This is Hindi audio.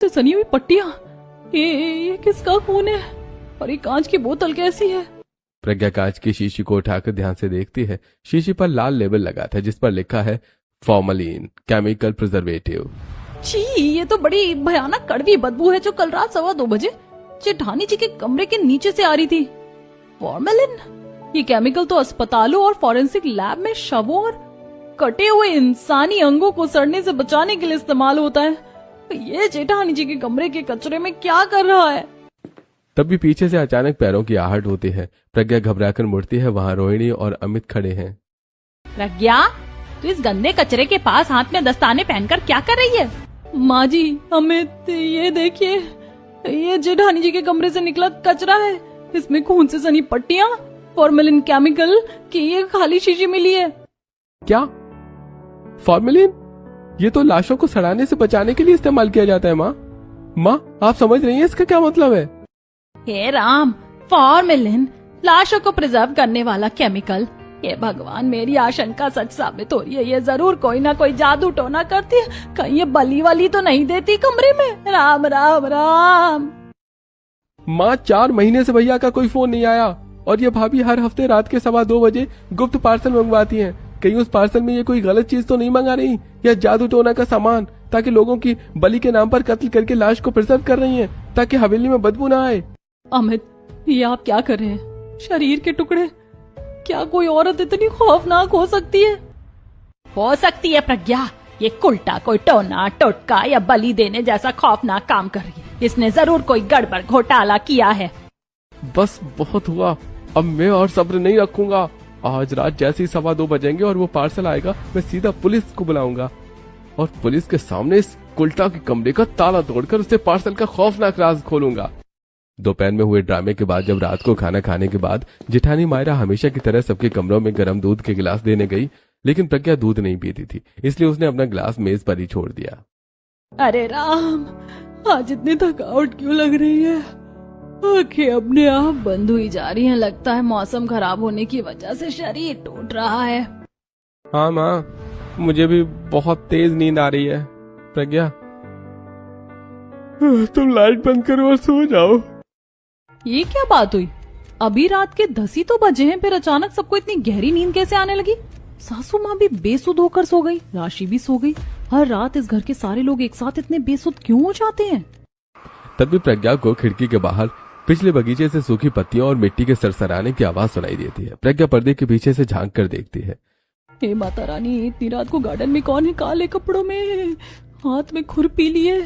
तो सनी हुई पट्टियां, ये किसका खून है? और ये कांच की बोतल कैसी है? प्रज्ञा कांच की शीशी को उठाकर ध्यान से देखती है। शीशी पर लाल लेबल लगा था जिस पर लिखा है फॉर्मलिन केमिकल प्रिजर्वेटिव। छी, ये तो बड़ी भयानक कड़वी बदबू है जो कल रात 2:15 बजे जेठानी जी के कमरे के नीचे से आ रही थी। फॉर्मेलिन, ये केमिकल तो अस्पतालों और फॉरेंसिक लैब में शवों और कटे हुए इंसानी अंगों को सड़ने से बचाने के लिए इस्तेमाल होता है। ये जेठानी जी के कमरे के कचरे में क्या कर रहा है? तभी पीछे से अचानक पैरों की आहट होती है। प्रज्ञा घबराकर मुड़ती है। वहां रोहिणी और अमित खड़े हैं। प्रज्ञा, तू इस गंदे कचरे के पास हाथ में दस्ताने पहनकर क्या कर रही है? माँ जी, अमित, ये देखिए, ये जेठानी जी के कमरे से निकला कचरा है। इसमें खून से सनी पट्टियां, फॉर्मेलिन केमिकल की ये खाली शीशी मिली है। क्या? फॉर्मेलिन? ये तो लाशों को सड़ाने से बचाने के लिए इस्तेमाल किया जाता है। माँ, आप समझ रही हैं इसका क्या मतलब है? हे राम, फॉर्मेलिन, लाशों को प्रिजर्व करने वाला केमिकल। ये भगवान, मेरी आशंका सच साबित हो रही है। ये जरूर कोई ना कोई जादू टोना करती है। कहीं ये बली वाली तो नहीं देती कमरे में? राम राम राम। माँ, 4 महीने से भैया का कोई फोन नहीं आया और ये भाभी हर हफ्ते रात के 2:15 बजे गुप्त पार्सल मंगवाती हैं। कहीं उस पार्सल में ये कोई गलत चीज तो नहीं मंगा रही या जादू टोना का सामान, ताकि लोगों की बलि के नाम पर कत्ल करके लाश को प्रिजर्व कर रही हैं ताकि हवेली में बदबू ना आए। अमित, ये आप क्या कर रहे हैं? शरीर के टुकड़े। क्या कोई औरत इतनी खौफनाक हो सकती है? हो सकती है प्रज्ञा। ये उल्टा कोई टोना टोटका या बलि देने जैसा खौफनाक काम कर रही है। इसने जरूर कोई गड़बड़ घोटाला किया है। बस बहुत हुआ, अब मैं और सब्र नहीं रखूंगा। आज रात जैसे ही 2:15 बजेंगे और वो पार्सल आएगा, मैं सीधा पुलिस को बुलाऊंगा और पुलिस के सामने इस कुल्टा के कमरे का ताला तोड़कर उससे पार्सल का खौफनाक राज खोलूंगा। दोपहर में हुए ड्रामे के बाद जब रात को खाना खाने के बाद जेठानी मायरा हमेशा की तरह सबके कमरों में गर्म दूध के गिलास देने गई, लेकिन प्रज्ञा दूध नहीं पीती थी, इसलिए उसने अपना गिलास मेज पर ही छोड़ दिया। अरे राम, आज इतनी थकावट क्यों लग रही है? आंखें अपने आप बंद हुई जा रही हैं। लगता है मौसम खराब होने की वजह से शरीर टूट रहा है। हाँ माँ, मुझे भी बहुत तेज नींद आ रही है। प्रज्ञा, तुम लाइट बंद करो और सो जाओ। ये क्या बात हुई? अभी रात के 10 ही तो बजे हैं, फिर अचानक सबको इतनी गहरी नींद कैसे आने लगी? सासू माँ भी बेसुध होकर सो गई, राशि भी सो गई। हर रात इस घर के सारे लोग एक साथ इतने बेसुध क्यों हो जाते हैं? तभी प्रज्ञा को खिड़की के बाहर पिछले बगीचे से सूखी पत्तियों और मिट्टी के सरसराने की आवाज सुनाई देती है। प्रज्ञा पर्दे के पीछे से झांक कर देखती है। हे माता रानी, इतनी रात को गार्डन में कौन है काले कपड़ों में, हाथ में खुरपी लिए?